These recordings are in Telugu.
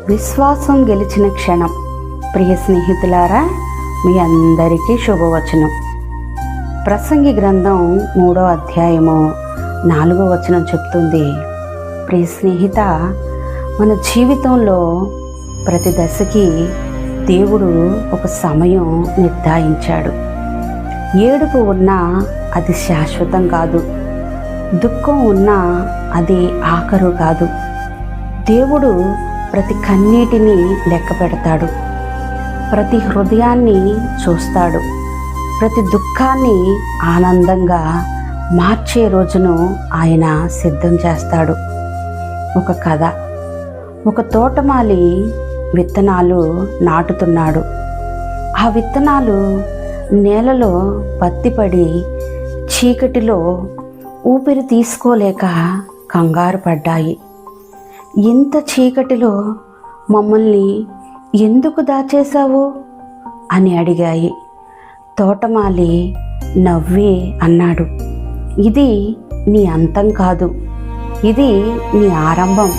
విశ్వాసం గెలిచిన క్షణం. ప్రియ స్నేహితులారా, మీ అందరికీ శుభవచనం. ప్రసంగి గ్రంథం 3వ అధ్యాయము 4వ వచనం చెప్తుంది, ప్రియ స్నేహిత, మన జీవితంలో ప్రతి దశకి దేవుడు ఒక సమయం నిర్ధారించాడు. ఏడుపు ఉన్నా అది శాశ్వతం కాదు, దుఃఖం ఉన్నా అది ఆఖరు కాదు. దేవుడు ప్రతి కన్నీటిని లెక్క పెడతాడు, ప్రతి హృదయాన్ని చూస్తాడు, ప్రతి దుఃఖాన్ని ఆనందంగా మార్చే రోజును ఆయన సిద్ధం చేస్తాడు. ఒక కథ. ఒక తోటమాలి విత్తనాలు నాటుతున్నాడు. ఆ విత్తనాలు నేలలో పత్తిపడి చీకటిలో ఊపిరి తీసుకోలేక కంగారు పడ్డాయి. ఇంత చీకటిలో మమ్మల్ని ఎందుకు దాచేశావు అని అడిగాయి. తోటమాలి నవ్వి అన్నాడు, ఇది నీ అంతం కాదు, ఇది నీ ఆరంభం.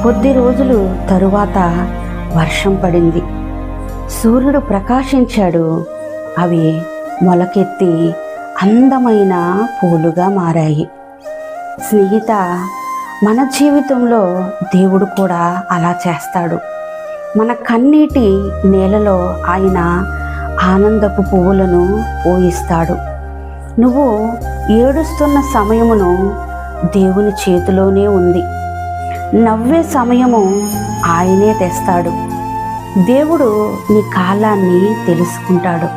కొద్ది రోజులు తరువాత వర్షం పడింది, సూర్యుడు ప్రకాశించాడు. అవి మొలకెత్తి అందమైన పూలుగా మారాయి. స్నేహిత, మన జీవితంలో దేవుడు కూడా అలా చేస్తాడు. మన కన్నీటి నేలలో ఆయన ఆనందపు పువ్వులను పోయిస్తాడు. నువ్వు ఏడుస్తున్న సమయమును దేవుని చేతిలోనే ఉంది. నవ్వే సమయము ఆయనే తెస్తాడు. దేవుడు నీ కాలాన్ని తెలుసుకుంటాడు.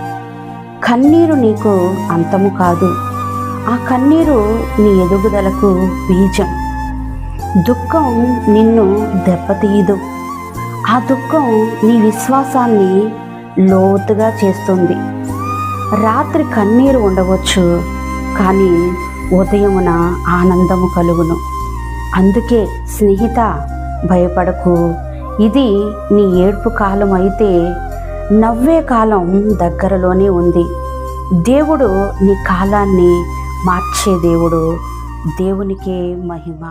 కన్నీరు నీకు అంతము కాదు, ఆ కన్నీరు నీ ఎదుగుదలకు బీజం. దుఃఖం నిన్ను దెబ్బతీయదు, ఆ దుఃఖం నీ విశ్వాసాన్ని లోతుగా చేస్తుంది. రాత్రి కన్నీరు ఉండవచ్చు, కానీ ఉదయమున ఆనందము కలుగును. అందుకే స్నేహిత, భయపడకు. ఇది నీ ఏడ్పు కాలం అయితే నవ్వే కాలం దగ్గరలోనే ఉంది. దేవుడు నీ కాలాన్ని మార్చే దేవుడు. దేవునికే మహిమ.